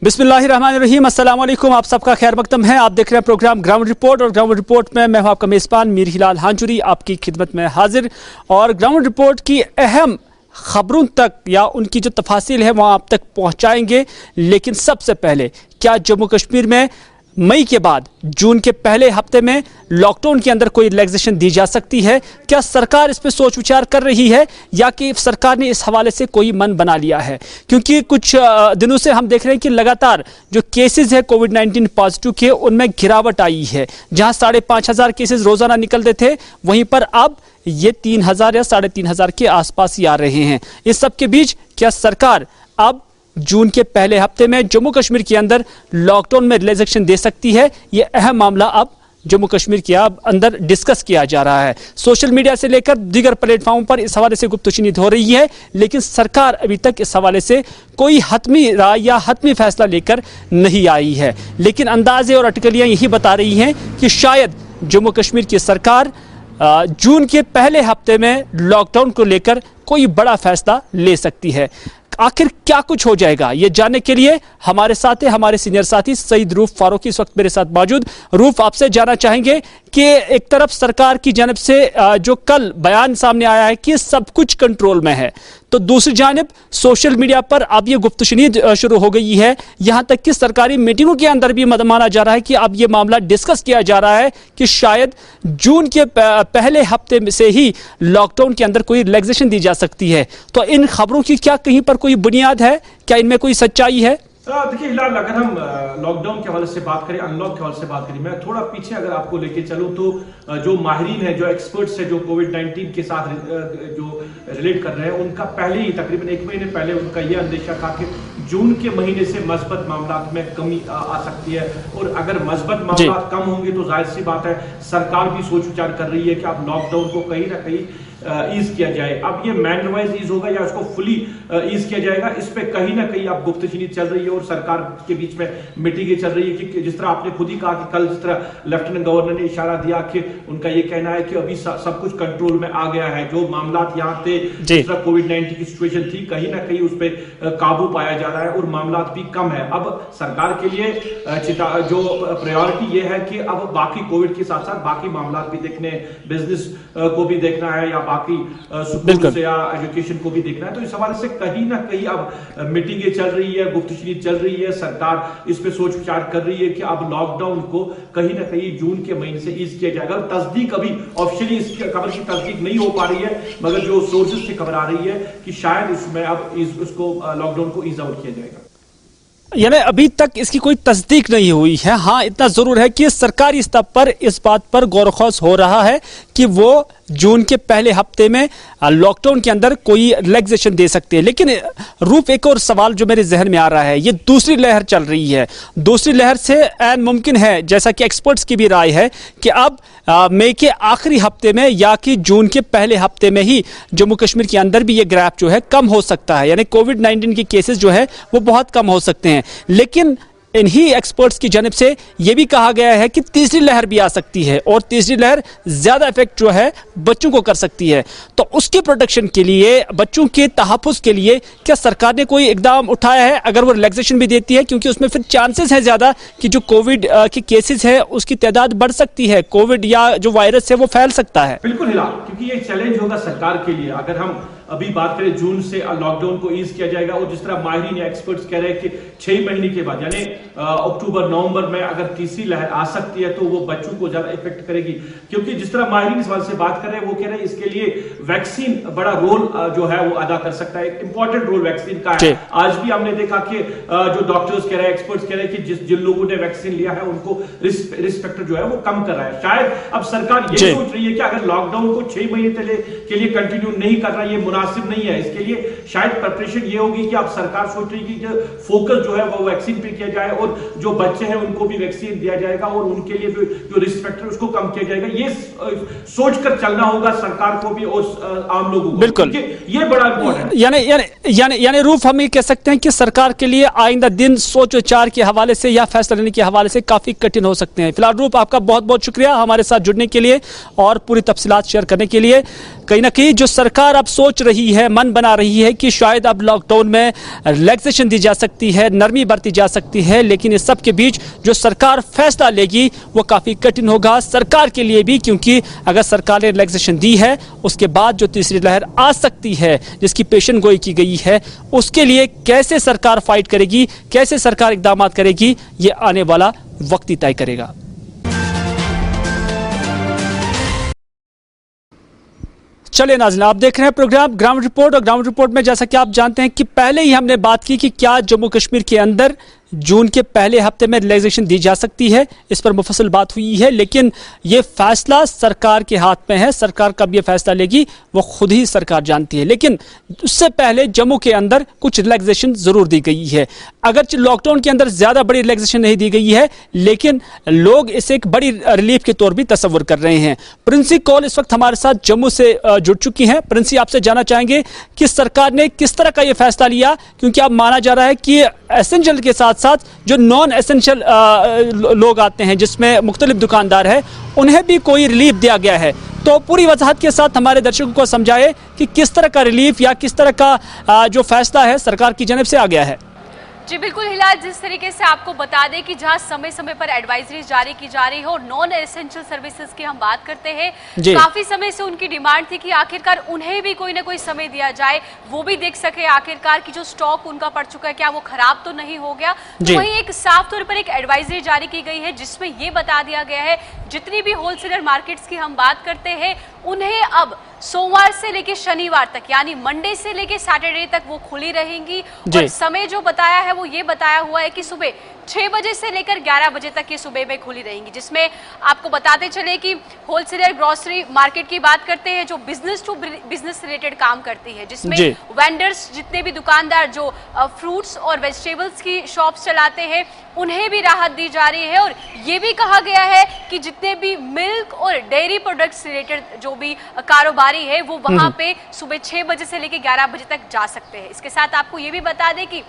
बिस्मिल्लाहिर्रहमानिर्रहीम, अस्सलाम वालेकुम। आप सबका खैर मकदम है। आप देख रहे हैं प्रोग्राम ग्राउंड रिपोर्ट और ग्राउंड रिपोर्ट में मैं हूं आपका मेज़बान मीर हिलाल हांजुरी आपकी खिदमत में हाजिर। और ग्राउंड रिपोर्ट की अहम खबरों तक या उनकी जो तफासिल है वहाँ आप तक पहुँचाएंगे। लेकिन सबसे पहले, क्या जम्मू कश्मीर में मई के बाद जून के पहले हफ्ते में लॉकडाउन के अंदर कोई रिलैक्सेशन दी जा सकती है? क्या सरकार इस पर सोच विचार कर रही है या कि सरकार ने इस हवाले से कोई मन बना लिया है? क्योंकि कुछ दिनों से हम देख रहे हैं कि लगातार जो केसेस है कोविड-19 पॉजिटिव के, उनमें गिरावट आई है। जहां 5,500 केसेस रोजाना निकलते थे, वहीं पर अब ये 3,000 या 3,500 के आसपास ही आ रहे हैं। इस सब के बीच क्या सरकार अब जून के पहले हफ्ते में जम्मू कश्मीर के अंदर लॉकडाउन में रिलैक्सेशन दे सकती है? यह अहम मामला अब जम्मू कश्मीर के अंदर डिस्कस किया जा रहा है। सोशल मीडिया से लेकर दीगर प्लेटफॉर्म पर इस हवाले से गुफ्तगू हो रही है, लेकिन सरकार अभी तक इस हवाले से कोई हतमी राय या हतमी फैसला लेकर नहीं आई है। लेकिन अंदाजे और अटकलियां यही बता रही हैं कि शायद जम्मू कश्मीर की सरकार जून के पहले हफ्ते में लॉकडाउन को लेकर कोई बड़ा फैसला ले सकती है। आखिर क्या कुछ हो जाएगा, ये जानने के लिए हमारे साथ है हमारे सीनियर साथी सईद रूफ फारूकी इस वक्त मेरे साथ मौजूद। रूफ, आपसे जानना चाहेंगे कि एक तरफ सरकार की जानब से जो कल बयान सामने आया है कि सब कुछ कंट्रोल में है, तो दूसरी जानब सोशल मीडिया पर अब ये गुफ्तगू शुरू हो गई है। यहां तक कि सरकारी मीटिंगों के अंदर भी माना जा रहा है कि अब ये मामला डिस्कस किया जा रहा है कि शायद जून के पहले हफ्ते से ही लॉकडाउन के अंदर कोई रिलैक्सेशन दी जा सकती है। तो इन खबरों की क्या कहीं पर कोई बुनियाद है? क्या इनमें कोई सच्चाई है? देखिए हिलाल, अगर हम लॉकडाउन के हवाले से बात करें, अनलॉक के हवाले से बात करें, मैं थोड़ा पीछे अगर आपको लेके चलूं तो जो माहिरीन है, जो एक्सपर्ट्स है, जो कोविड-19 के साथ जो रिलेट कर रहे हैं, उनका पहले ही तकरीबन 1 महीने पहले उनका यह अंदेशा था कि जून के महीने से मस्बत मामला में कमी आ सकती है। और अगर मस्बत मामला कम होंगे तो जाहिर सी बात है सरकार भी सोच विचार कर रही है कि अब लॉकडाउन को कहीं ना कहीं ईज किया जाए। अब ये मैनर वाइज ईज होगा या उसको फुली ईज किया जाएगा, इस पे कहीं ना कहीं अब गुफ्तगू चल रही है और सरकार के बीच में मीटिंग चल रही है कि जिस तरह आपने खुद ही कहा कि कल जिस तरह लेफ्टिनेंट गवर्नर ने इशारा दिया कि उनका ये कहना है कि अभी सब कुछ कंट्रोल में आ गया है। जो मामला यहाँ थे, जिस तरह कोविड-19 की सिचुएशन थी, कहीं ना कहीं उस पर काबू पाया जा रहा है और मामला भी कम है। अब सरकार के लिए जो प्रायोरिटी ये है कि अब बाकी कोविड के साथ साथ बाकी मामला भी देखने, बिजनेस को भी देखना है या बाकी स्कूल से या एजुकेशन को भी देखना है। तो इस हवाले से कहीं ना कहीं अब मीटिंगें चल रही है, गुफ्तगू चल रही है, सरकार इस पे सोच विचार कर रही है कि अब लॉकडाउन को कहीं ना कहीं जून के महीने से ईज किया जाएगा। तस्दीक अभी ऑफिशियली इस खबर की तस्दीक नहीं हो पा रही है, मगर जो सोर्सेज से खबर आ रही है कि शायद इसमें अब उसको लॉकडाउन को ईज आउट किया जाएगा। यानी अभी तक इसकी कोई तस्दीक नहीं हुई है। हाँ, इतना जरूर है कि सरकारी स्तर पर इस बात पर गौर खौस हो रहा है कि वो जून के पहले हफ्ते में लॉकडाउन के अंदर कोई रिलैक्सेशन दे सकते हैं। लेकिन रूप, एक और सवाल जो मेरे जहन में आ रहा है, ये दूसरी लहर चल रही है। दूसरी लहर से ऐन मुमकिन है, जैसा कि एक्सपर्ट्स की भी राय है, कि अब मई के आखिरी हफ्ते में या कि जून के पहले हफ्ते में ही जम्मू कश्मीर के अंदर भी ये ग्राफ जो है कम हो सकता है। यानी कोविड-19 के केसेस जो है वो बहुत कम हो सकते हैं। लेकिन इन्हीं एक्सपर्ट्स की जानिब से यह भी कहा गया है कि तीसरी लहर भी आ सकती है और तीसरी लहर ज्यादा इफेक्ट जो है बच्चों को कर सकती है। तो उसके प्रोटेक्शन के लिए, बच्चों के तहफ़्फ़ुज़ के लिए क्या सरकार ने कोई इकदाम उठाया है? अगर वो रिलैक्सेशन भी देती है, क्योंकि उसमें फिर चांसेस है ज्यादा कि जो कोविड के केसेस है उसकी तादाद बढ़ सकती है, कोविड या जो वायरस है वो फैल सकता है। बिल्कुल हिलाल, क्योंकि ये चैलेंज होगा सरकार के लिए। अगर हम अभी बात करें जून से लॉकडाउन को ईज किया जाएगा और जिस तरह माहिरीन या एक्सपर्ट्स कह रहे हैं कि 6 महीने के बाद यानी अक्टूबर नवंबर में अगर तीसरी लहर आ सकती है तो वो बच्चों को ज्यादा इफेक्ट करेगी। क्योंकि जिस तरह माहिरीन इस बात से बात कर रहे हैं, वो कह रहे हैं इसके लिए वैक्सीन बड़ा रोल जो है वो अदा कर सकता है। एक इंपॉर्टेंट रोल वैक्सीन का है। आज भी हमने देखा कि जो डॉक्टर्स कह रहे हैं, एक्सपर्ट्स कह रहे हैं कि जिन लोगों ने वैक्सीन लिया है उनको रिस्क फैक्टर जो है वो कम कर रहा है। शायद अब सरकार ये सोच रही है कि अगर लॉकडाउन को 6 महीने के लिए कंटिन्यू नहीं करना, ये मुनासिब नहीं है। इसके लिए शायद प्रिपरेशन ये होगी कि अब सरकार सोच रही है कि फोकस जो है वो वैक्सीन पे किया जाए और जो बच्चे हैं उनको भी वैक्सीन दिया जाएगा और उनके लिए जो रिस्क फैक्टर उसको कम किया जाएगा। ये सोचकर चलना होगा सरकार को भी और आम लोगों को। बिल्कुल, ये बड़ा इंपॉर्टेंट यानी रूफ, हम ये कह सकते हैं कि सरकार के लिए आइंदा दिन सोच विचार के हवाले से या फैसला लेने के हवाले से काफी कठिन हो सकते हैं। फिलहाल रूफ, आपका बहुत बहुत शुक्रिया हमारे साथ जुड़ने के लिए और पूरी तफसीलात शेयर करने के लिए। कहीं ना कहीं जो सरकार अब सोच रही है, मन बना रही है कि शायद अब लॉकडाउन में रिलैक्सेशन दी जा सकती है, नरमी बरती जा सकती है, लेकिन इस सब के बीच जो सरकार फैसला लेगी वो काफ़ी कठिन होगा सरकार के लिए भी, क्योंकि अगर सरकार ने रिलैक्सेशन दी है उसके बाद जो तीसरी लहर आ सकती है जिसकी पेशन गोई की गई है, उसके लिए कैसे सरकार फाइट करेगी, कैसे सरकार इकदाम करेगी, ये आने वाला वक्त ही तय करेगा। चलिए नाज़रीन, आप देख रहे हैं प्रोग्राम ग्राउंड रिपोर्ट, और ग्राउंड रिपोर्ट में जैसा कि आप जानते हैं कि पहले ही हमने बात की कि क्या जम्मू कश्मीर के अंदर जून के पहले हफ्ते में रिलैक्सेशन दी जा सकती है, इस पर मुफस्सल बात हुई है, लेकिन ये फैसला सरकार के हाथ में है। सरकार कब ये फैसला लेगी वो खुद ही सरकार जानती है, लेकिन उससे पहले जम्मू के अंदर कुछ रिलैक्सेशन जरूर दी गई है। अगर लॉकडाउन के अंदर ज्यादा बड़ी रिलैक्सेशन नहीं दी गई है, लेकिन लोग इसे एक बड़ी रिलीफ के तौर भी तस्वर कर रहे हैं। प्रिंसी कौल इस वक्त हमारे साथ जम्मू से जुड़ चुकी हैं। प्रिंसी, आपसे जानना चाहेंगे कि सरकार ने किस तरह का ये फैसला लिया, क्योंकि अब माना जा रहा है कि एसेंशियल के साथ साथ जो नॉन एसेंशियल लोग आते हैं, जिसमें मुख्तलिफ दुकानदार हैं, उन्हें भी कोई रिलीफ दिया गया है। तो पूरी वजाहत के साथ हमारे दर्शकों को समझाए कि किस तरह का रिलीफ या किस तरह का जो फैसला है सरकार की जानिब से आ गया है। जी बिल्कुल हिलाल, जिस तरीके से आपको बता दें कि जहां समय समय पर एडवाइजरी जारी की जा रही है और नॉन एसेंशियल सर्विसेज की हम बात करते हैं, काफी समय से उनकी डिमांड थी कि आखिरकार उन्हें भी कोई ना कोई समय दिया जाए, वो भी देख सके आखिरकार कि जो स्टॉक उनका पड़ चुका है क्या वो खराब तो नहीं हो गया। तो वहीं एक साफ तौर पर एक एडवाइजरी जारी की गई है जिसमें ये बता दिया गया है जितनी भी होलसेलर मार्केट्स की हम बात करते हैं उन्हें अब सोमवार से लेकर शनिवार तक, यानी मंडे से लेकर सैटरडे तक वो खुली रहेंगी। और समय जो बताया है वो ये बताया हुआ है कि सुबह 6 बजे से लेकर 11 बजे तक ये सुबह में खुली रहेंगी, जिसमें आपको बताते चले कि होलसेलर ग्रोसरी मार्केट की बात करते हैं जो बिजनेस टू बिजनेस रिलेटेड काम करती है, जिसमें वेंडर्स जितने भी दुकानदार जो फ्रूट्स और वेजिटेबल्स की शॉप्स चलाते हैं उन्हें भी राहत दी जा रही है। और ये भी कहा गया है कि जितने भी मिल्क और डेयरी प्रोडक्ट्स रिलेटेड जो भी कारोबारी है वो वहां पे सुबह 6 बजे से लेकर 11 बजे तक जा सकते हैं। इसके साथ आपको ये भी बता दें कि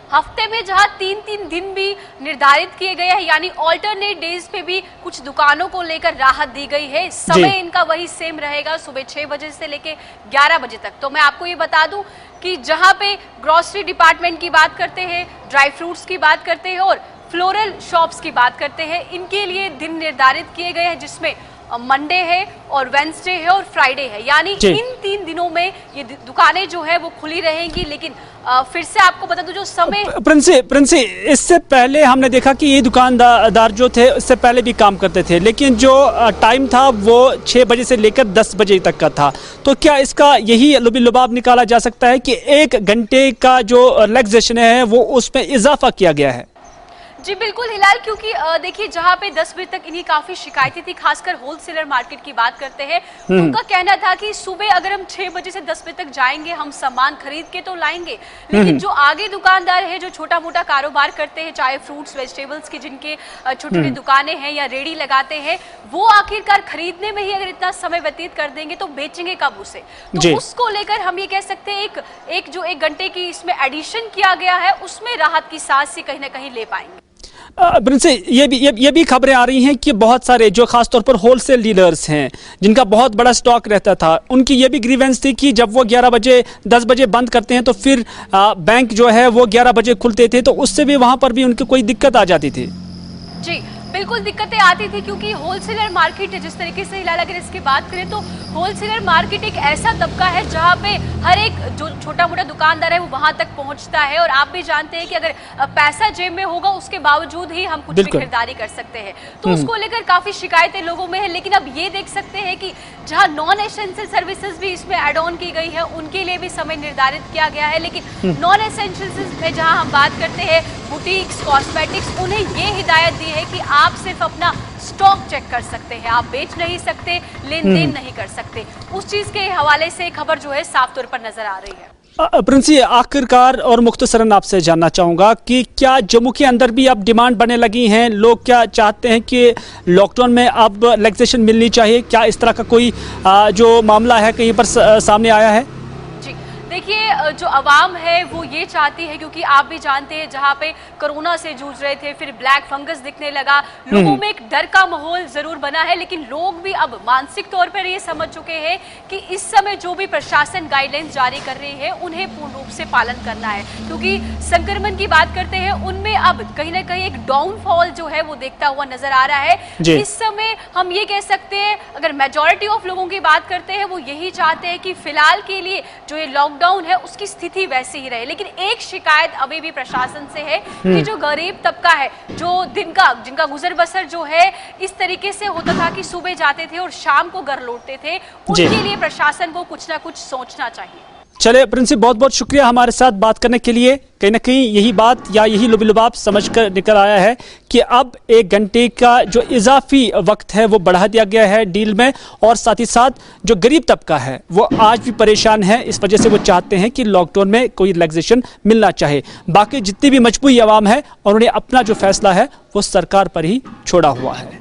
हफ्ते में जहां 3-3 दिन भी निर्धारित किए गए हैं, यानी ऑल्टरनेट डेज पे भी कुछ दुकानों को लेकर राहत दी गई है। समय इनका वही सेम रहेगा, सुबह 6 बजे से लेकर 11 बजे तक। तो मैं आपको ये बता दूं कि जहां पे ग्रोसरी डिपार्टमेंट की बात करते हैं, ड्राई फ्रूट्स की बात करते हैं और फ्लोरल शॉप्स की बात करते हैं, इनके लिए दिन निर्धारित किए गए हैं जिसमें मंडे है और वेंसडे है और फ्राइडे है, यानी इन 3 दिनों में ये दुकानें जो है वो खुली रहेंगी। लेकिन फिर से आपको बता दूं जो समय प्रिंसी, इससे पहले हमने देखा कि ये दुकानदार जो थे इससे पहले भी काम करते थे, लेकिन जो टाइम था वो 6 बजे से लेकर 10 बजे तक का था। तो क्या इसका यही लुबाब निकाला जा सकता है कि 1 घंटे का जो रिलैक्सेशन है वो उसमें इजाफा किया गया है? जी बिल्कुल हिलाल, क्योंकि देखिए जहां पे 10 बजे तक इन्हीं काफी शिकायतें थी, खासकर होलसेलर मार्केट की बात करते हैं, उनका कहना था कि सुबह अगर हम 6 बजे से 10 बजे तक जाएंगे हम सामान खरीद के तो लाएंगे, लेकिन जो आगे दुकानदार है जो छोटा मोटा कारोबार करते हैं, चाहे फ्रूट्स वेजिटेबल्स की जिनके छोटी छोटी दुकानें हैं या रेडी लगाते हैं, वो आखिरकार खरीदने में ही अगर इतना समय व्यतीत कर देंगे तो बेचेंगे कब उसे। तो उसको लेकर हम ये कह सकते हैं एक जो 1 घंटे की इसमें एडिशन किया गया है उसमें राहत की सांस से कहीं ना कहीं ले पाएंगे। प्रिंसी, ये भी खबरें आ रही हैं कि बहुत सारे जो खासतौर पर होलसेल डीलर्स हैं जिनका बहुत बड़ा स्टॉक रहता था, उनकी ये भी ग्रीवेंस थी कि जब वो 11 बजे 10 बजे बंद करते हैं तो फिर बैंक जो है वो 11 बजे खुलते थे, तो उससे भी वहां पर भी उनकी कोई दिक्कत आ जाती थी। जी बिल्कुल दिक्कतें आती थी, क्योंकि होलसेलर मार्केट जिस तरीके से हिलाल अगर इसकी बात करें तो होलसेलर मार्केट एक ऐसा तबका है जहां पे हर एक जो छोटा मोटा दुकानदार है वो वहां तक पहुंचता है। और आप भी जानते हैं कि अगर पैसा जेब में होगा उसके बावजूद ही हम कुछ भी खरीदारी कर सकते हैं, तो उसको लेकर काफी शिकायतें लोगों में है। लेकिन अब ये देख सकते हैं कि जहां नॉन एसेंशियल सर्विसेज भी इसमें एड ऑन की गई है उनके लिए भी समय निर्धारित किया गया है, लेकिन नॉन एसेंशियल में जहां हम बात करते हैं बुटीक्स कॉस्मेटिक्स, उन्हें ये हिदायत दी है कि आप सिर्फ अपना स्टॉक चेक कर सकते हैं, आप बेच नहीं सकते, लेन देन नहीं कर सकते। उस चीज के हवाले से खबर जो है साफ तौर पर नजर आ रही है। प्रिंसी, आखिरकार और मुख्तसरन आपसे जानना चाहूंगा कि क्या जम्मू के अंदर भी अब डिमांड बढ़ने लगी हैं? लोग क्या चाहते हैं कि लॉकडाउन में अब रिलैक्सेशन मिलनी चाहिए? क्या इस तरह का कोई जो मामला है कहीं पर सामने आया है? देखिए, जो आवाम है वो ये चाहती है, क्योंकि आप भी जानते हैं जहाँ पे कोरोना से जूझ रहे थे, फिर ब्लैक फंगस दिखने लगा, लोगों में एक डर का माहौल जरूर बना है, लेकिन लोग भी अब मानसिक तौर पर ये समझ चुके हैं कि इस समय जो भी प्रशासन गाइडलाइंस जारी कर रही है उन्हें पूर्ण रूप से पालन करना है, क्योंकि संक्रमण की बात करते हैं उनमें अब कहीं ना कहीं एक डाउनफॉल जो है वो देखता हुआ नजर आ रहा है। इस समय हम ये कह सकते हैं, अगर मेजॉरिटी ऑफ लोगों की बात करते हैं वो यही चाहते हैं कि फिलहाल के लिए जो ये लॉकडाउन है उसकी स्थिति वैसी ही रहे, लेकिन एक शिकायत अभी भी प्रशासन से है कि जो गरीब तबका है, जो जिनका गुजर बसर जो है इस तरीके से होता था कि सुबह जाते थे और शाम को घर लौटते थे, उनके लिए प्रशासन को कुछ ना कुछ सोचना चाहिए। चले प्रिंसिप, बहुत बहुत शुक्रिया हमारे साथ बात करने के लिए। कहीं ना कहीं यही बात या यही लुबलुबाब समझ कर निकल आया है कि अब 1 घंटे का जो इजाफी वक्त है वो बढ़ा दिया गया है डील में, और साथ ही साथ जो गरीब तबका है वो आज भी परेशान है। इस वजह से वो चाहते हैं कि लॉकडाउन में कोई रिलैक्सेशन मिलना चाहे। बाकी जितनी भी मजबूरी आवाम है और उन्हें अपना जो फैसला है वो सरकार पर ही छोड़ा हुआ है।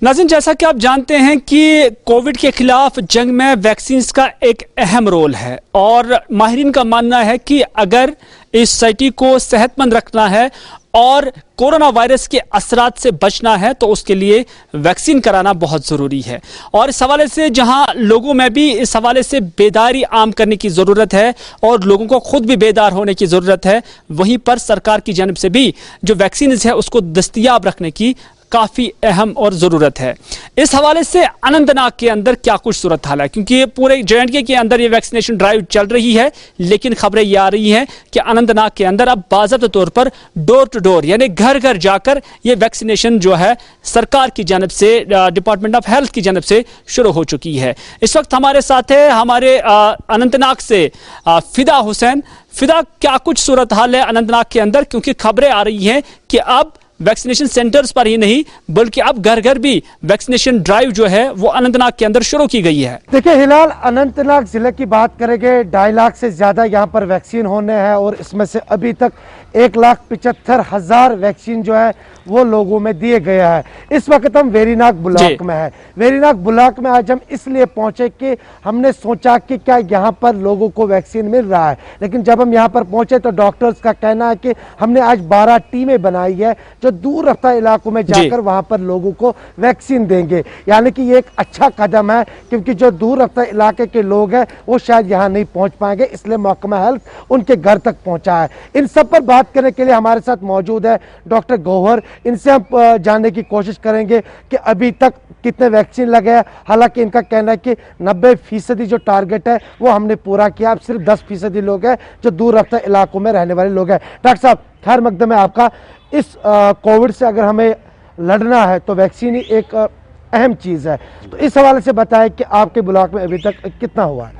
नाज़रीन, जैसा कि आप जानते हैं कि कोविड के खिलाफ जंग में वैक्सीन का एक अहम रोल है, और माहिरीन का मानना है कि अगर इस सोसाइटी को सेहतमंद रखना है और कोरोना वायरस के असरात से बचना है तो उसके लिए वैक्सीन कराना बहुत ज़रूरी है। और इस हवाले से जहां लोगों में भी इस हवाले से बेदारी आम करने की ज़रूरत है और लोगों को खुद भी बेदार होने की ज़रूरत है, वहीं पर सरकार की जानिब से भी जो वैक्सीन है उसको दस्तयाब रखने की काफ़ी अहम और ज़रूरत है। इस हवाले से अनंतनाग के अंदर क्या कुछ सूरत हाल है, क्योंकि पूरे JNK के अंदर ये वैक्सीनेशन ड्राइव चल रही है, लेकिन खबरें ये आ रही हैं कि अनंतनाग के अंदर अब बाज़ाब्ता तौर पर डोर टू डोर यानी घर घर जाकर ये वैक्सीनेशन जो है सरकार की जानिब से, डिपार्टमेंट ऑफ हेल्थ की जानिब से शुरू हो चुकी है। इस वक्त हमारे साथ है हमारे अनंतनाग से फिदा हुसैन। फिदा, क्या कुछ सूरत हाल है अनंतनाग के अंदर, क्योंकि खबरें आ रही हैं कि अब वैक्सीनेशन सेंटर्स पर ही नहीं बल्कि अब घर घर भी वैक्सीनेशन ड्राइव जो है वो अनंतनाग के अंदर शुरू की गई है। देखिए हिलाल, अनंतनाग जिले की बात करेंगे, 2.5 लाख से ज्यादा यहाँ पर वैक्सीन होने हैं, और इसमें से अभी तक 1,75,000 वैक्सीन जो है वो लोगों में दिए गया है। इस वक्त हम वेरीनाग ब्लॉक में है। वेरीनाग ब्लॉक में आज हम इसलिए पहुंचे कि हमने सोचा कि क्या यहाँ पर लोगों को वैक्सीन मिल रहा है, लेकिन जब हम यहाँ पर पहुंचे तो डॉक्टर्स का कहना है कि हमने आज 12 टीमें बनाई है जो दूर रफ्ता इलाकों में जाकर वहां पर लोगों को वैक्सीन देंगे। यानी कि ये एक अच्छा कदम है, क्योंकि जो दूर रफ्ता इलाके के लोग हैं वो शायद यहाँ नहीं पहुंच पाएंगे, इसलिए महकमा हेल्थ उनके घर तक पहुंचा है। इन सब पर बात करने के लिए हमारे साथ मौजूद है डॉक्टर गौहर। इनसे हम जानने की कोशिश करेंगे कि अभी तक कितने वैक्सीन लगे हैं। हालांकि इनका कहना है कि 90% जो टारगेट है वो हमने पूरा किया, अब सिर्फ 10% लोग हैं जो दूर रफ्ता इलाकों में रहने वाले लोग हैं। डॉक्टर साहब, खैर मकदम है आपका। इस कोविड से अगर हमें लड़ना है तो वैक्सीन ही एक अहम चीज़ है, तो इस हवाले से बताएं कि आपके ब्लॉक में अभी तक कितना हुआ है।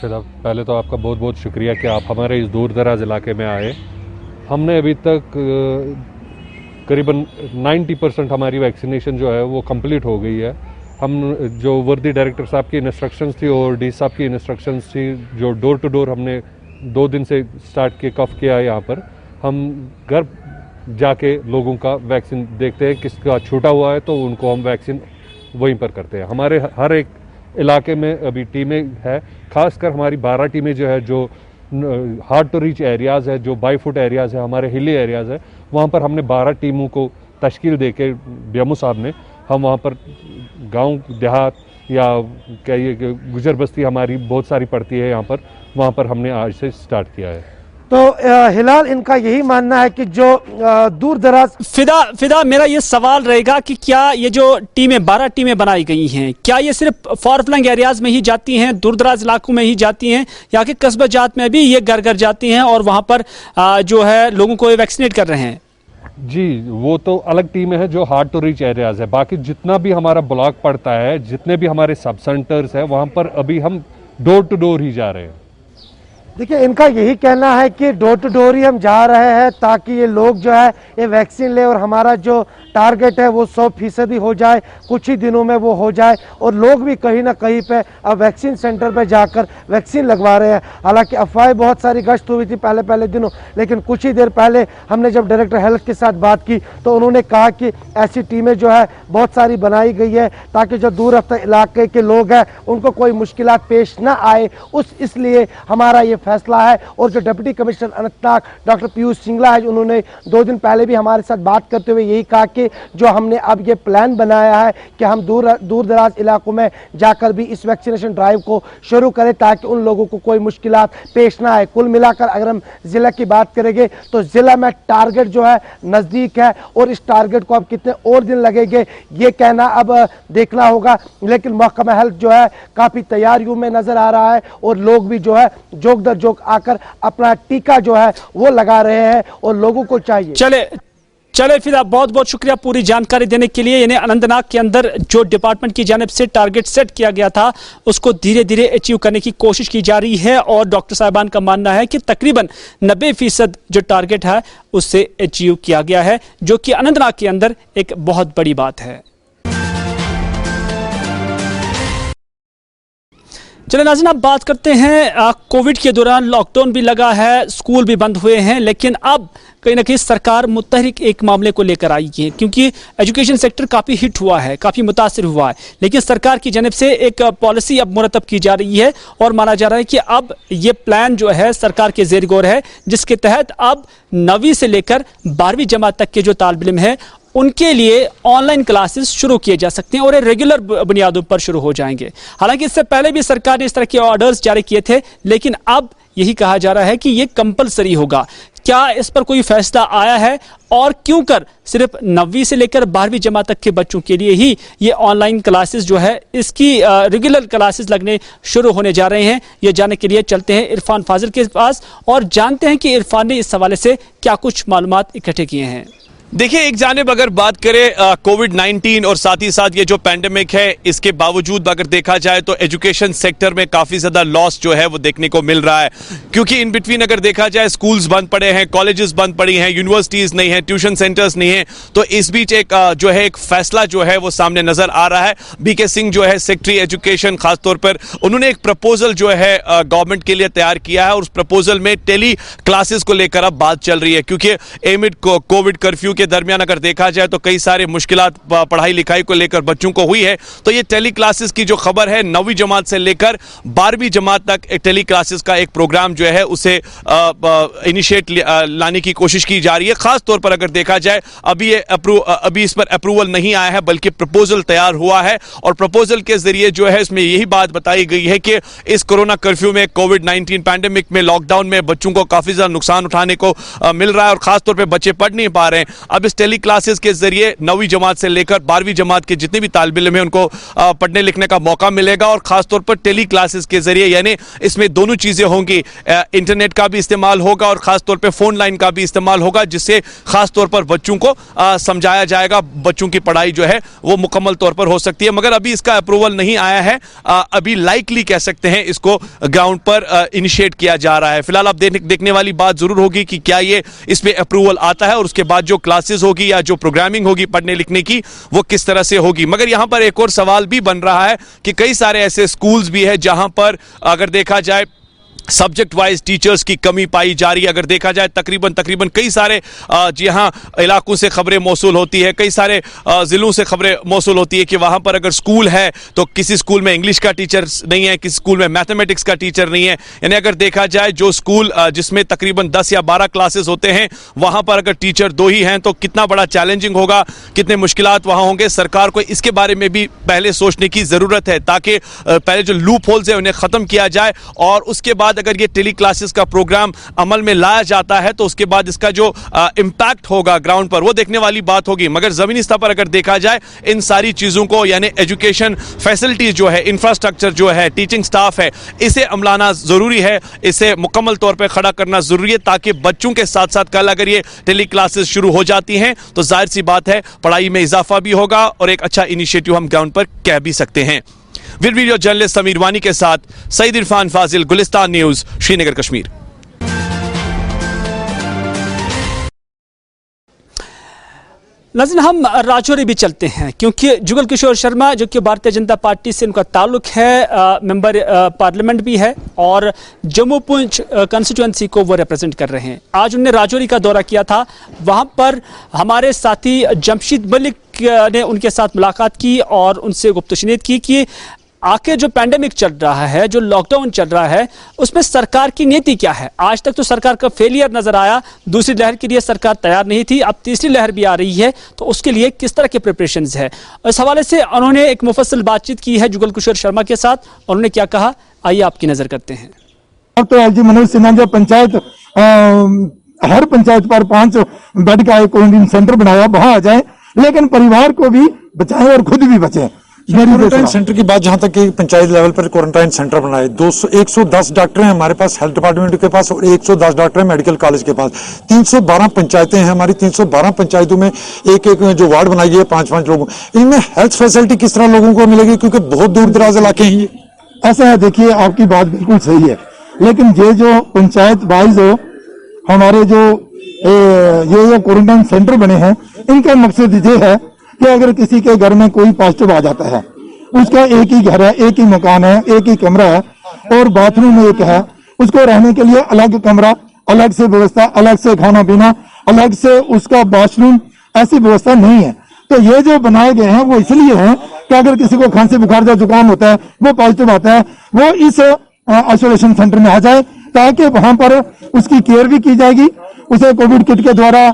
पहले तो आपका बहुत बहुत शुक्रिया कि आप हमारे इस दूर दराज इलाके में आए। हमने अभी तक करीबन 90% हमारी वैक्सीनेशन जो है वो कंप्लीट हो गई है। हम जो वर्दी डायरेक्टर साहब की इंस्ट्रक्शंस थी और डी साहब की इंस्ट्रक्शंस थी, जो डोर टू डोर हमने 2 दिन से स्टार्ट किया है। यहाँ पर हम घर जाके लोगों का वैक्सीन देखते हैं, किसका छूटा हुआ है तो उनको हम वैक्सीन वहीं पर करते हैं। हमारे हर एक इलाके में अभी टीमें है, खासकर हमारी 12 टीमें जो है जो हार्ड टू रीच एरियाज़ है, जो बाई फुट एरियाज़ है, हमारे हिली एरियाज़ है, वहाँ पर हमने 12 टीमों को तश्कील दे के बीएमओ साहब ने, हम वहाँ पर गांव देहात या कहिए कि गुजर बस्ती हमारी बहुत सारी पड़ती है यहाँ पर, वहाँ पर हमने आज से स्टार्ट किया है। तो हिलाल, इनका यही मानना है कि जो दूर दराज फिदा मेरा ये सवाल रहेगा कि क्या ये जो 12 टीमें बनाई गई हैं, क्या ये सिर्फ फार फ्लंग एरियाज में ही जाती हैं, दूर दराज इलाकों में ही जाती हैं, या कि कस्बा जात में भी ये घर घर जाती हैं और वहां पर जो है लोगों को वैक्सीनेट कर रहे हैं? जी, वो तो अलग टीमें हैं जो हार्ड टू रीच एरियाज है। बाकी जितना भी हमारा ब्लॉक पड़ता है, जितने भी हमारे सब सेंटर्स हैं, वहाँ पर अभी हम डोर टू डोर ही जा रहे हैं। देखिए, इनका यही कहना है कि डोर टू डोर ही हम जा रहे हैं ताकि ये लोग जो है ये वैक्सीन ले और हमारा जो टारगेट है वो 100% हो जाए, कुछ ही दिनों में वो हो जाए और लोग भी कहीं ना कहीं पे अब वैक्सीन सेंटर पे जाकर वैक्सीन लगवा रहे हैं। हालांकि अफवाहें बहुत सारी गश्त हुई थी पहले दिनों, लेकिन कुछ ही देर पहले हमने जब डायरेक्टर हेल्थ के साथ बात की तो उन्होंने कहा कि ऐसी टीमें जो है बहुत सारी बनाई गई है ताकि जो दूर रफ्ता इलाके के लोग हैं उनको कोई मुश्किलात पेश ना आए, इसलिए हमारा ये फैसला है। और जो deputy commissioner Anantnag doctor Piyush Singla है, उन्होंने 2 दिन पहले भी हमारे साथ बात करते हुए यही कहा कि जो हमने अब ये प्लान बनाया है कि हम दूर दराज इलाकों में जाकर भी इस वैक्सीनेशन ड्राइव को शुरू करें ताकि उन लोगों को कोई मुश्किलात पेश ना आए। कुल मिलाकर अगर हम जिला की बात करेंगे तो जिला में टारगेट जो है नजदीक है और इस टारगेट को अब कितने और दिन लगेंगे ये कहना अब देखना होगा, लेकिन महकमा हेल्थ जो है काफी तैयारियों में नजर आ रहा है और लोग भी जो है जोक दर जोक आकर अपना टीका जो है वो लगा रहे हैं और लोगों को चाहिए। चले फिर आप बहुत बहुत शुक्रिया पूरी जानकारी देने के लिए। यानी अनंतनाग के अंदर जो डिपार्टमेंट की जानिब से टारगेट सेट किया गया था उसको धीरे धीरे अचीव करने की कोशिश की जा रही है और डॉक्टर साहिबान का मानना है कि तकरीबन 90% जो टारगेट है उससे अचीव किया गया है, जो कि अनंतनाग के अंदर एक बहुत बड़ी बात है। चलिए नाज़रीन, अब बात करते हैं कोविड के दौरान लॉकडाउन भी लगा है, स्कूल भी बंद हुए हैं, लेकिन अब कहीं ना कहीं सरकार मुतहरिक एक मामले को लेकर आई है क्योंकि एजुकेशन सेक्टर काफ़ी हिट हुआ है, काफ़ी मुतासिर हुआ है, लेकिन सरकार की जानिब से एक पॉलिसी अब मुरतब की जा रही है और माना जा रहा है कि अब ये प्लान जो है सरकार के ज़ेर गौर है, जिसके तहत अब 9वीं से लेकर 12वीं जमात तक के जो तालिब इल्म है उनके लिए ऑनलाइन क्लासेस शुरू किए जा सकते हैं और ये रेगुलर बुनियादों पर शुरू हो जाएंगे। हालांकि इससे पहले भी सरकार ने इस तरह के ऑर्डर्स जारी किए थे, लेकिन अब यही कहा जा रहा है कि ये कंपलसरी होगा। क्या इस पर कोई फैसला आया है और क्यों कर सिर्फ 9वीं से लेकर 12वीं जमात तक के बच्चों के लिए ही ये ऑनलाइन क्लासेस जो है इसकी रेगुलर क्लासेस लगने शुरू होने जा रहे हैं, ये जानने के लिए चलते हैं इरफान फाजिल के पास और जानते हैं कि इरफान ने इस हवाले से क्या कुछ मालूमात इकट्ठे किए हैं। देखिए, एक जानिब अगर बात करें कोविड-19 और साथ ही साथ ये जो पैंडेमिक है इसके बावजूद अगर देखा जाए तो एजुकेशन सेक्टर में काफ़ी ज़्यादा लॉस जो है वो देखने को मिल रहा है, क्योंकि इन बिटवीन अगर देखा जाए स्कूल्स बंद पड़े हैं, कॉलेजेस बंद पड़ी हैं, यूनिवर्सिटीज़ नहीं हैं, ट्यूशन सेंटर्स नहीं हैं, तो इस बीच एक जो है एक फैसला जो है वो सामने नज़र आ रहा है। बीके सिंह जो है सेक्रेटरी एजुकेशन, खासतौर पर उन्होंने एक प्रपोजल जो है गवर्नमेंट के लिए तैयार किया है और उस प्रपोजल में टेली क्लासेस को लेकर अब बात चल रही है, क्योंकि एमिड कोविड कर्फ्यू के दरमियान अगर देखा जाए तो कई सारे मुश्किलात पढ़ाई लिखाई को लेकर बच्चों को हुई है। तो ये टेली क्लासेस की जो खबर है 9वीं जमात से लेकर 12वीं जमात तक एक टेली क्लासेस का एक प्रोग्राम जो है उसे इनिशिएट लाने की कोशिश की जा रही है। खास तौर पर अगर देखा जाए अभी इस पर अप्रूवल नहीं आया है, बल्कि प्रपोजल तैयार हुआ है और प्रपोजल के जरिए जो है इसमें यही बात बताई गई है कि इस कोरोना कर्फ्यू में, कोविड-19 पैंडेमिक में, लॉकडाउन में बच्चों को काफी ज्यादा नुकसान उठाने को मिल रहा है और खासतौर पर बच्चे पढ़ नहीं पा रहे हैं। अब इस टेली क्लासेस के जरिए 9वीं जमात से लेकर 12वीं जमात के जितने भी तालिब इल्म हैं उनको पढ़ने लिखने का मौका मिलेगा और खासतौर पर टेली क्लासेस के जरिए, यानी इसमें दोनों चीजें होंगी, इंटरनेट का भी इस्तेमाल होगा और खासतौर पर फोन लाइन का भी इस्तेमाल होगा, जिससे खासतौर पर बच्चों को समझाया जाएगा, बच्चों की पढ़ाई जो है वो मुकम्मल तौर पर हो सकती है। मगर अभी इसका अप्रूवल नहीं आया है, अभी लाइकली कह सकते हैं इसको ग्राउंड पर इनिशिएट किया जा रहा है। फिलहाल अब देखने वाली बात जरूर होगी कि क्या ये इसमें अप्रूवल आता है और उसके बाद जो क्लासेस होगी या जो प्रोग्रामिंग होगी पढ़ने लिखने की वो किस तरह से होगी। मगर यहां पर एक और सवाल भी बन रहा है कि कई सारे ऐसे स्कूल्स भी है जहां पर अगर देखा जाए सब्जेक्ट वाइज टीचर्स की कमी पाई जा रही है। अगर देखा जाए तकरीबन कई सारे जहां इलाकों से खबरें मौसूल होती है, कई सारे ज़िलों से खबरें मौसूल होती है कि वहां पर अगर स्कूल है तो किसी स्कूल में इंग्लिश का टीचर नहीं है, किसी स्कूल में मैथमेटिक्स का टीचर नहीं है। यानी अगर देखा जाए जो स्कूल जिसमें तकरीबन 10 या 12 क्लासेस होते हैं वहां पर अगर टीचर 2 ही हैं तो कितना बड़ा चैलेंजिंग होगा, कितने मुश्किलात वहां होंगे। सरकार को इसके बारे में भी पहले सोचने की ज़रूरत है ताकि पहले जो लूप होल्स है उन्हें ख़त्म किया जाए और उसके बाद अगर ये टेली क्लासेस का प्रोग्राम अमल में लाया जाता है तो उसके बाद इसका जो इंपैक्ट होगा ग्राउंड पर वो देखने वाली बात होगी। मगर जमीनी स्तर पर अगर देखा जाए इन सारी चीजों को, यानी एजुकेशन फैसिलिटीज जो है, इंफ्रास्ट्रक्चर जो है, टीचिंग स्टाफ है, इसे अमलाना जरूरी है, इसे मुकम्मल तौर पर खड़ा करना जरूरी है ताकि बच्चों के साथ साथ कल अगर ये टेली क्लासेस शुरू हो जाती हैं तो जाहिर सी बात है पढ़ाई में इजाफा भी होगा और एक अच्छा इनिशिएटिव हम ग्राउंड पर कह भी सकते हैं। वीडियो जर्नलिस्ट समीर वानी के साथ सईद इरफान फाजिल, गुलिस्तान न्यूज, श्रीनगर, कश्मीर। नाज़रीन, हम राजौरी भी चलते हैं क्योंकि जुगल किशोर शर्मा जो कि भारतीय जनता पार्टी से उनका ताल्लुक है, मेंबर पार्लियामेंट भी है और जम्मू पुंछ कंस्टिट्यूएंसी को वो रिप्रेजेंट कर रहे हैं। आज उन्होंने राजौरी का दौरा किया था। वहां पर हमारे साथी जमशीद मलिक ने उनके साथ मुलाकात की और उनसे गुफ्तगू की कि आखिर जो पैंडेमिक चल रहा है, जो लॉकडाउन चल रहा है, उसमें सरकार की नीति क्या है। आज तक तो सरकार का फेलियर नजर आया, दूसरी लहर के लिए सरकार तैयार नहीं थी, अब तीसरी लहर भी आ रही है, तो उसके लिए किस तरह के प्रिपरेशंस है। इस हवाले से उन्होंने एक मुफस्सल बातचीत की है जुगल किशोर शर्मा के साथ। उन्होंने क्या कहा, आइए आपकी नजर करते हैं। अब तो एलजी मनोज सिन्हा जो पंचायत हर पंचायत पर 5 बेड का एक क्वारंटाइन सेंटर बनाया, वहां आ जाए, लेकिन परिवार को भी बचाएं और खुद भी बचें। क्वारंटाइन सेंटर की बात जहां तक कि पंचायत लेवल पर क्वारंटाइन सेंटर बनाए, 110 डॉक्टर हैं हमारे पास हेल्थ डिपार्टमेंट के पास और 110 डॉक्टर हैं मेडिकल कॉलेज के पास। 312 पंचायतें हैं हमारी, 312 पंचायतों में एक जो वार्ड बनाई गई है 5-5 लोगों, इनमें हेल्थ फैसिलिटी किस तरह लोगों को मिलेगी, क्योंकि बहुत दूर दराज इलाके हैं ये। ऐसा है, देखिए आपकी बात बिल्कुल सही है, लेकिन ये जो पंचायत वाइज हो हमारे जो ये क्वारंटाइन सेंटर बने हैं, इनका मकसद ये है कि अगर किसी के घर में कोई पॉजिटिव आ जाता है, उसका एक ही घर है, एक ही मकान है, एक ही कमरा है और बाथरूम एक है, उसको रहने के लिए अलग कमरा, अलग से व्यवस्था, अलग से खाना पीना, अलग से उसका वॉशरूम, ऐसी व्यवस्था नहीं है। तो ये जो बनाए गए हैं वो इसलिए हैं कि अगर किसी को खांसी बुखार या जुकाम होता है, वो पॉजिटिव आता है, वो इस आइसोलेशन सेंटर में आ जाए, ताकि वहां पर उसकी केयर भी की जाएगी, उसे कोविड किट के द्वारा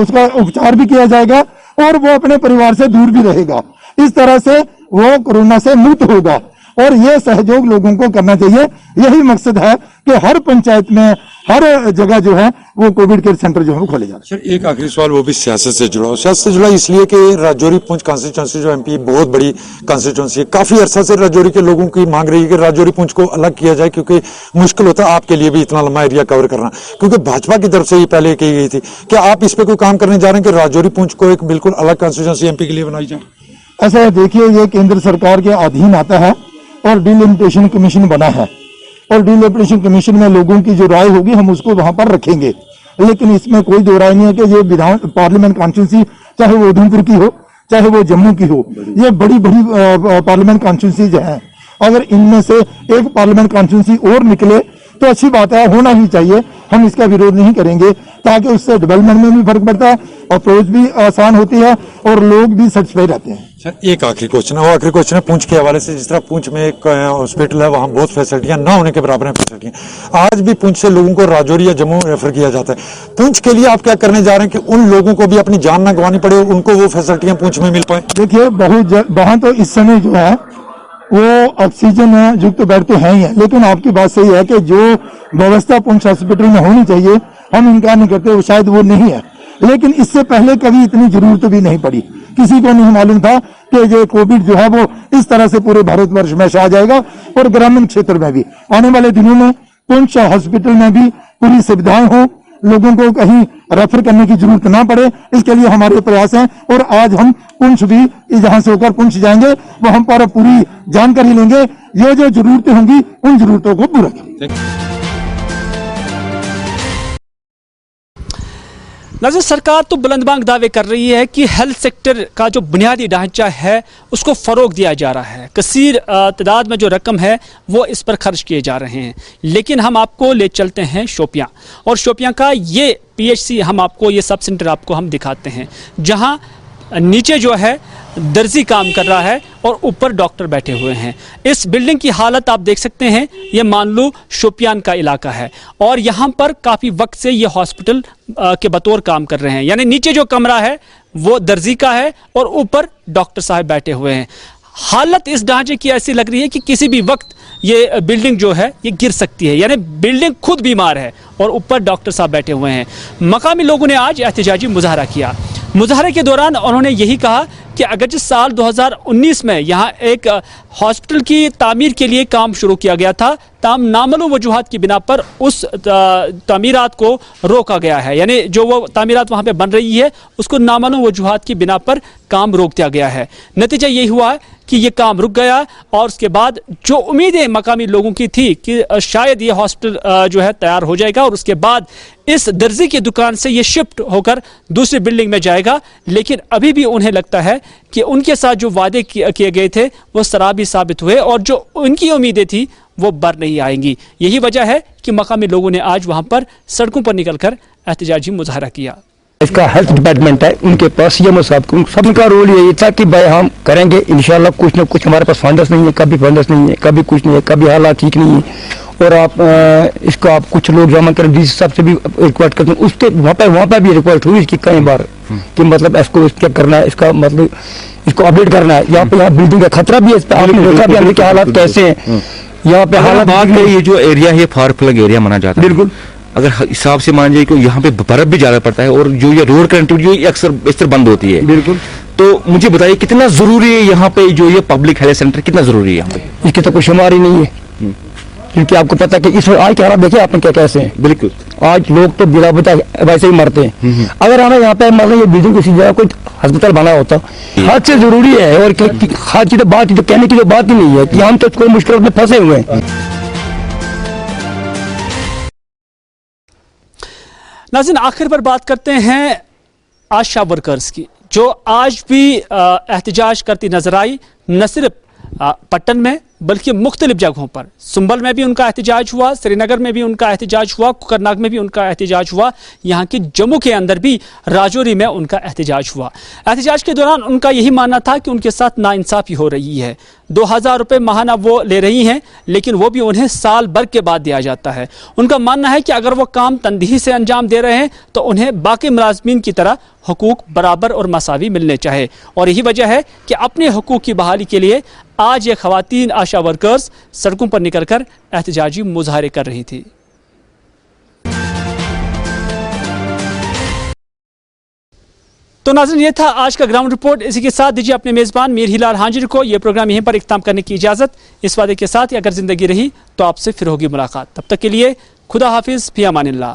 उसका उपचार भी किया जाएगा और वो अपने परिवार से दूर भी रहेगा। इस तरह से वो कोरोना से मुक्त होगा और ये सहयोग लोगों को करना चाहिए। यही मकसद है कि हर पंचायत में, हर जगह जो है वो कोविड केयर सेंटर जो है वो खोले जाए। सर, एक आखिरी सवाल, वो भी सियासत से जुड़ा हो। सियासत से जुड़ा इसलिए कि राजौरी पुंछ कॉन्स्टिट्यूंसी जो एमपी बहुत बड़ी कॉन्स्टिट्यूंसी है, काफी अरसा से राजौरी के लोगों की मांग रही है कि राजौरी पुंछ को अलग किया जाए, क्योंकि मुश्किल होता है आपके लिए भी इतना लंबा एरिया कवर करना, क्योंकि भाजपा की तरफ से ये पहले की गई थी। क्या आप इस पे कोई काम करने जा रहे हैं कि राजौरी पुंछ को एक बिल्कुल अलग कॉन्स्टिट्यूंसी एमपी के लिए बनाई जाए? ऐसा है, देखिए ये केंद्र सरकार के अधीन आता है और डिलिमिटेशन कमीशन बना है और डिलिमिटेशन कमीशन में लोगों की जो राय होगी हम उसको वहां पर रखेंगे। लेकिन इसमें कोई दो राय नहीं है कि ये विधान पार्लियामेंट कॉन्स्टिट्यूंसी, चाहे वो उधमपुर की हो चाहे वो जम्मू की हो, ये बड़ी बड़ी पार्लियामेंट कॉन्स्टिट्यूंसीज हैं। अगर इनमें से एक पार्लियामेंट कॉन्स्टिट्यूंसी और निकले तो अच्छी बात है, होना ही चाहिए, हम इसका विरोध नहीं करेंगे, ताकि उससे डेवलपमेंट में भी फर्क पड़ता है, अप्रोच भी आसान होती है और लोग भी सेटिस्फाई रहते हैं। सर, एक आखिरी क्वेश्चन है, वो आखिरी क्वेश्चन है पुंछ के हवाले से। जिस तरह पुंछ में एक हॉस्पिटल है, वहाँ बहुत फैसिलिटियां ना होने के बराबर है फैसिलिटियां, आज भी पुंछ से लोगों को राजौरी या जम्मू रेफर किया जाता है। पुंछ के लिए आप क्या करने जा रहे हैं कि उन लोगों को भी अपनी जान ना गंवानी पड़े, उनको वो फैसिलिटियां पुंछ में मिल पाए? देखिए वहां तो इस समय जो है वो ऑक्सीजन युक्त बेड तो है ही है, लेकिन आपकी बात सही है कि जो व्यवस्था पुंछ हॉस्पिटल में होनी चाहिए हम इनकार नहीं करते, वो शायद वो नहीं है। लेकिन इससे पहले कभी इतनी जरूरत भी नहीं पड़ी, किसी को नहीं मालूम था कि ये कोविड जो है वो इस तरह से पूरे भारतवर्ष में आ जाएगा और ग्रामीण क्षेत्र में भी। आने वाले दिनों में पुंछ हॉस्पिटल में भी पूरी सुविधाएं हो, लोगों को कहीं रेफर करने की जरूरत ना पड़े, इसके लिए हमारे प्रयास हैं। और आज हम पुंछ भी जहां से होकर पुंछ जाएंगे वो हम पर पूरी जानकारी लेंगे, ये जो जरूरतें होंगी उन जरूरतों को पूरा करेंगे। नाज़रीन, सरकार तो बुलंदबांग दावे कर रही है कि हेल्थ सेक्टर का जो बुनियादी ढांचा है उसको फ़रोग दिया जा रहा है, कसीर तादाद में जो रकम है वो इस पर खर्च किए जा रहे हैं। लेकिन हम आपको ले चलते हैं शोपियां, और शोपियां का ये PHC हम आपको, ये सब सेंटर आपको हम दिखाते हैं, जहां नीचे जो है दर्जी काम कर रहा है और ऊपर डॉक्टर बैठे हुए हैं। इस बिल्डिंग की हालत आप देख सकते हैं, ये मान लो शोपियान का इलाका है और यहाँ पर काफ़ी वक्त से ये हॉस्पिटल के बतौर काम कर रहे हैं। यानी नीचे जो कमरा है वो दर्जी का है और ऊपर डॉक्टर साहब बैठे हुए हैं। हालत इस ढांचे की ऐसी लग रही है कि किसी भी वक्त ये बिल्डिंग जो है ये गिर सकती है, यानी बिल्डिंग खुद बीमार है और ऊपर डॉक्टर साहब बैठे हुए हैं। मकामी लोगों ने आज एहतजाजी मुजाहरा किया। मुजाहरे के दौरान उन्होंने यही कहा कि अगरचे साल 2019 में यहाँ एक हॉस्पिटल की तामीर के लिए काम शुरू किया गया था, ताम नामालूम वजूहात की बिना पर उस तामीरात को रोका गया है। यानी जो वो तामीरात वहाँ पे बन रही है उसको नामालूम वजूहात की बिना पर काम रोक दिया गया है। नतीजा यही हुआ है कि ये काम रुक गया और उसके बाद जो उम्मीदें मकामी लोगों की थी कि शायद ये हॉस्पिटल जो है तैयार हो जाएगा और उसके बाद इस दर्जी की दुकान से ये शिफ्ट होकर दूसरी बिल्डिंग में जाएगा, लेकिन अभी भी उन्हें लगता है कि उनके साथ जो वादे किए गए थे वो सराबी साबित हुए और जो उनकी उम्मीदें थी वो बर नहीं आएंगी। यही वजह है कि मकामी लोगों ने आज वहां पर सड़कों पर निकलकर एहतजाजी मुजाहरा किया। इसका हेल्थ डिपार्टमेंट है, उनके पास सीएमओ साहब सबका रोल यही था कि भाई हम करेंगे इंशाल्लाह, कुछ ना कुछ हमारे पास फंड्स नहीं है, कभी फंड्स नहीं है, कभी कुछ नहीं है, कभी हालात ठीक नहीं है और आप इसको आप कुछ लोग जमा करें, डीसी साहब से भी रिक्वेस्ट करते हैं। उसके वहाँ पे भी रिक्वेस्ट हुई इसकी कई बार कि मतलब इसको क्या करना है, इसका मतलब इसको अपडेट करना है। यहाँ बिल्डिंग का खतरा भी है, इस पर आपने देखा भी अंदर के हालात कैसे हैं यहाँ पे। हालात बात में ये जो एरिया है फार फ्लंग एरिया माना जाता है, बिल्कुल अगर हिसाब से मान जाए कि यहाँ पे बर्फ भी ज्यादा पड़ता है और जो ये रोड कनेक्टिविटी अक्सर इस तरह बंद होती है, बिल्कुल। तो मुझे बताइए कितना जरूरी है यहाँ पे जो ये पब्लिक हेल्थ सेंटर, कितना जरूरी है यहाँ पे? इसकी तो कोई शुमार ही नहीं है, क्योंकि आपको पता है कि इस आज के हालात देखिए आपने क्या कैसे हैं। बिल्कुल, आज लोग तो बिना वजह वैसे ही मरते हैं। अगर हमें यहाँ पे मतलब ये बिल्डिंग किसी जगह कोई अस्पताल बना होता, हद से जरूरी है। और हर चीज बात तो कहने की तो बात ही नहीं है कि हम तो कोई मुश्किल में फंसे हुए हैं। नाज़रीन, आखिर पर बात करते हैं आशा वर्कर्स की, जो आज भी एहतजाज करती नजर आई, न सिर्फ पट्टन में बल्कि मुख्तलिफ जगहों पर। सुंबल में भी उनका एहतजाज हुआ, श्रीनगर में भी उनका एहतजाज हुआ, कुकरनाग में भी उनका एहतजाज हुआ, यहाँ की जम्मू के अंदर भी राजौरी में उनका एहतजाज हुआ। एहतजाज के दौरान उनका यही मानना था कि उनके साथ नाइंसाफी हो रही है। 2000 रुपये माहाना वो ले रही हैं, लेकिन वो भी उन्हें साल भर के बाद दिया जाता है। उनका मानना है कि अगर वो काम तनदेही से अंजाम दे रहे हैं तो उन्हें बाकी मुलाजमीन की तरह हुकूक बराबर और मसावी मिलने चाहिए। और यही वजह है कि अपने हुकूक की बहाली के लिए आज ये खवातीन आशा वर्कर्स सड़कों पर निकलकर एहतजाजी मुजाहरे कर रही थी। तो नाज़रीन, ये था आज का ग्राउंड रिपोर्ट। इसी के साथ दीजिए अपने मेज़बान मीर हिलाल हांजुरी को यह प्रोग्राम यहीं पर इख्तिताम करने की इजाज़त, इस वादे के साथ अगर ज़िंदगी रही तो आपसे फिर होगी मुलाकात। तब तक के लिए खुदा हाफिज़, फी अमानिल्लाह।